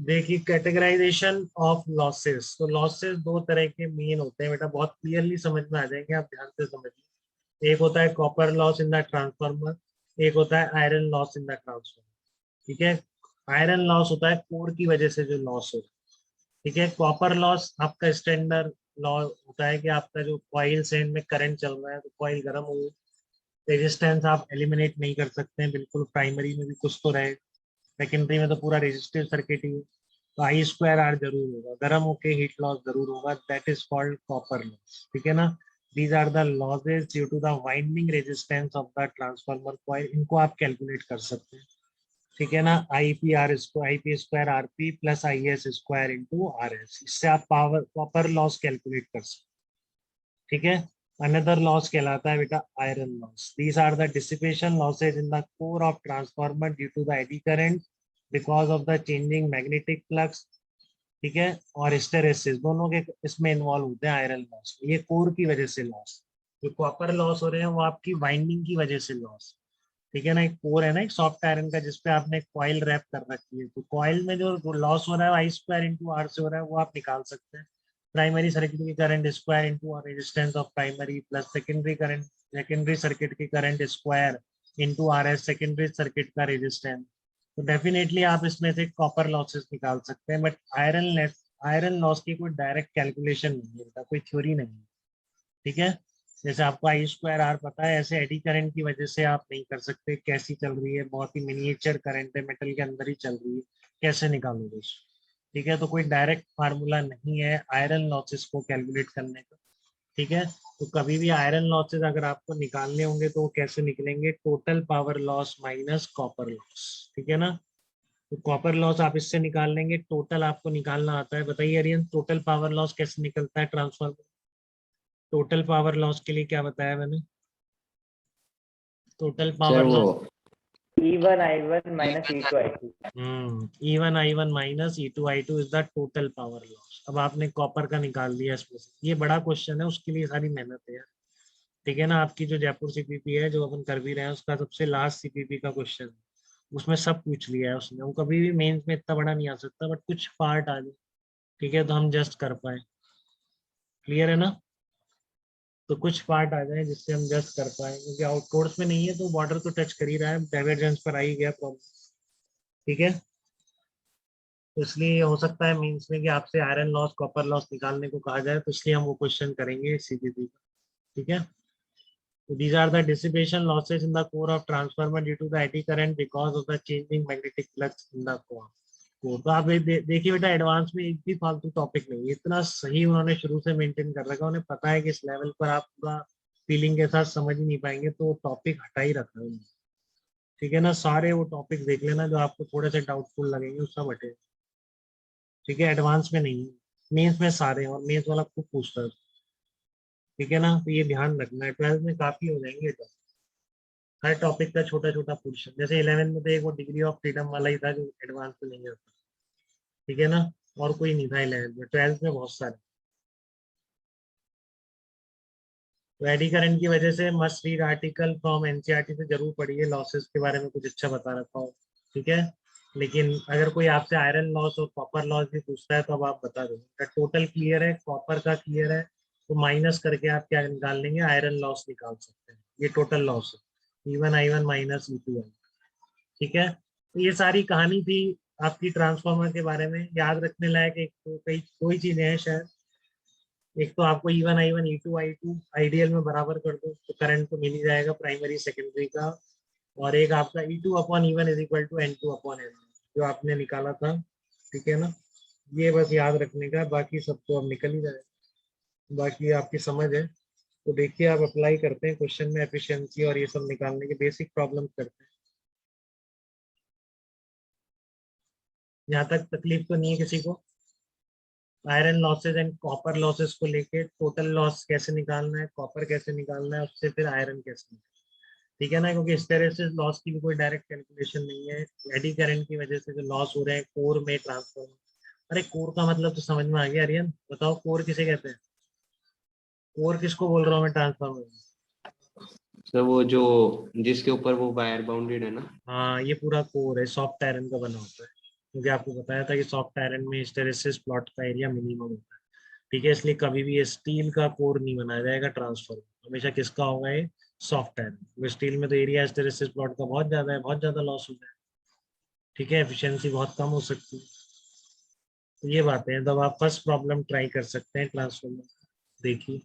देखिए categorisation of losses, तो losses दो तरह के मेन होते हैं बेटा, बहुत क्लियरली समझ में आ जाएंगे, आप ध्यान से समझिए। एक होता है copper loss in the transformer, एक होता है iron loss in the transformer. ठीक है, आयरन लॉस होता है कोर की वजह से जो लॉस हो। ठीक है, कॉपर लॉस आपका स्टैंडर्ड लॉ होता है कि आपका जो कॉइल से में करंट चल रहा है तो कॉइल गर्म हो, रेजिस्टेंस आप एलिमिनेट नहीं कर सकते हैं बिल्कुल, प्राइमरी में भी कुछ तो रहे, सेकेंडरी में तो पूरा रेजिस्टिव सर्किट ही है। तो आई स्क्वायर आर जरूर होगा, गर्म होके हीट लॉस जरूर होगा, that is called copper loss. ठीक है ना, these are the losses due to the winding resistance of the transformer coil, इनको आप कैलकुलेट कर सकते हैं। ठीक है ना, I P R square, I P square R P plus I S square into R S, इससे आप पावर कॉपर लॉस कैलकुलेट कर सकते हैं। ठीक है, अनदर लॉस कहलाता है बेटा iron loss. These are the dissipation losses in the core of transformer due to the eddy current because of the changing magnetic flux. ठीक है, और हिस्टेरेसिस दोनों के इसमें इन्वॉल्व होते हैं आयरन लॉस, ये कोर की वजह से लॉस। जो कॉपर लॉस हो रहे हैं वो आपकी वाइंडिंग की वजह से लॉस। ठीक है ना, एक कोर है ना एक सॉफ्ट आयरन का जिसपे आपने कॉइल रैप कर रखी है, तो कॉइल में जो लॉस हो रहा है आई स्क्वायर इंटू आर से हो रहा है, वो आप निकाल सकते हैं। प्राइमरी सर्किट की current square into resistance of primary plus secondary current, secondary circuit की current square into R S secondary circuit का रेजिस्टेंस। तो डेफिनेटली आप इसमें से कॉपर लॉसेस निकाल सकते हैं, बट आयरन लॉस की कोई डायरेक्ट कैलकुलेशन नहीं है, कोई थ्योरी नहीं है। ठीक है, जैसे आपको आई स्क्वायर आर पता है, ऐसे एडी करंट की वजह से आप नहीं कर सकते, कैसी चल रही है, बहुत ही मिनिएचर करंट है, मेटल के अंदर ही चल रही है, कैसे निकालोगे उसको। ठीक है, तो कोई डायरेक्ट फार्मूला नहीं है आयरन लॉसेस को कैलकुलेट करने का। ठीक है, तो कभी भी आयरन लॉसेस अगर आपको निकालने होंगे तो वो कैसे निकलेंगे, total power loss minus copper loss. ठीक है ना, तो कॉपर लॉस आप इससे निकाल लेंगे, टोटल आपको निकालना आता है, बताइए अरियन टोटल पावर लॉस कैसे निकलता है ट्रांसफार्मर। टोटल पावर लॉस के लिए क्या बताया मैंने, टोटल सर पावर वो loss E1 I1 minus E2 I2। E1 I1 minus E2 I2 is the total power loss. अब आपने कॉपर का निकाल लिया इसमें से, ये बड़ा क्वेश्चन है, उसके लिए सारी मेहनत है यार। ठीक है ना, आपकी जो जयपुर सीपीपी है जो अपन कर भी रहे हैं उसका सबसे लास्ट सीपीपी का क्वेश्चन है, उसमें सब पूछ लिया है उसने, वो कभी भी मेंस में इतना बड़ा नहीं आ सकता, बट कुछ पार्ट आ जाए। ठीक है, तो हम जस्ट कर पाए, क्लियर है ना, तो कुछ पार्ट आ जाए जिससे हम जस्ट कर पाए, क्योंकि आउटकोर्स में नहीं है तो बॉर्डर तो टच कर ही रहा है, डाइवर्जेंस पर आ ही गया प्रॉब्लम। ठीक है, तो इसलिए हो सकता है मीन्स में कि आपसे आयरन लॉस कॉपर लॉस निकालने को कहा जाए, तो इसलिए हम वो क्वेश्चन करेंगे सीपीपी का। ठीक है, तो these are the dissipation losses in the core of transformer due to the eddy current because of the changing magnetic flux in the core। तो आप देखिए बेटा, एडवांस में एक भी फालतू टॉपिक नहीं है, इतना सही उन्होंने शुरू से मेंटेन कर रखा है, उन्हें पता है कि इस लेवल पर आप पूरा फीलिंग के साथ समझ ही नहीं पाएंगे, तो टॉपिक हटा ही रखा है उन्होंने। ठीक है ना, सारे वो टॉपिक देख लेना जो आपको थोड़े से डाउटफुल लगेंगे, वो सब हटे। ठीक है, एडवांस में नहीं है, मेंस में सारे हैं, और मेंस वाला खूब पूछता है। ठीक है ना, तो ये ध्यान रखना है, 12th में काफी हो जाएंगे तो हर टॉपिक का छोटा छोटा पोर्शन, जैसे 11 में तो एक वो डिग्री ऑफ फ्रीडम वाला ही था जो एडवांस में नहीं होता। ठीक है ना, और कोई नहीं था 11 में, 12th में बहुत सारे। तो एडी करंट की वजह से must read article from NCERT से जरूर पढ़िए, लॉसेस के बारे में कुछ अच्छा बता रखा हो। ठीक है, लेकिन अगर कोई आपसे आयरन लॉस और कॉपर लॉस भी पूछता है तो अब आप बता दो, टोटल क्लियर है, कॉपर का क्लियर है, तो माइनस करके आप क्या निकाल लेंगे, आयरन लॉस निकाल सकते हैं, ये टोटल लॉस है, E1 I1 minus E2 I। ठीक है, तो ये सारी कहानी थी आपकी ट्रांसफार्मर के बारे में, याद रखने लायक एक तो कई कोई चीजें हैं शायद। एक तो आपको E1 I1 E2 I2 ideal में बराबर कर दो तो करंट तो मिल ही जाएगा प्राइमरी सेकेंडरी का, और एक आपका E2 upon E1 is equal to N2 upon N जो आपने निकाला था। ठीक है ना, ये बस याद रखने का, बाकी सब तो अब निकल ही जाए, बाकी आपकी समझ है। तो देखिए आप अप्लाई करते हैं क्वेश्चन में एफिशिएंसी और ये सब निकालने के बेसिक प्रॉब्लम करते हैं। यहाँ तक तकलीफ तो नहीं है किसी को, iron losses and copper losses को लेके टोटल लॉस कैसे निकालना है, कॉपर कैसे निकालना है, उससे फिर आयरन कैसे निकालना है। ठीक है ना, क्योंकि हिस्टेरेसिस लॉस की भी कोई डायरेक्ट कैलकुलेशन नहीं है, एडी करंट की वजह से जो लॉस हो रहे हैं कोर में ट्रांसफॉर्म। अरे कोर का मतलब तो समझ में आ गया आर्यन, बताओ कोर किसे कहते हैं, कोर किसको बोल रहा हूँ मैं ट्रांसफॉर्मर। सर वो जो जिसके ऊपर वो वायर बाउंडेड है ना। हाँ, ये पूरा कोर है, सॉफ्ट आयरन का बना होता है। क्योंकि आपको बताया था कि सॉफ्ट आयरन में हिस्टेरेसिस प्लॉट का एरिया मिनिमम होता है। ठीक है, इसलिए कभी भी ये स्टील का कोर नहीं बनाया जाएगा ट्रांसफर, हमेशा किसका होगा ये, सॉफ्ट आयरन। स्टील में तो एरिया हिस्टेरेसिस प्लॉट का बहुत ज्यादा है, बहुत ज्यादा लॉस होता है। ठीक है, एफिशिएंसी बहुत कम हो सकती है। तो ये बातें हैं, तो आप फर्स्ट प्रॉब्लम ट्राई कर सकते हैं ट्रांसफॉर्मर, देखिए।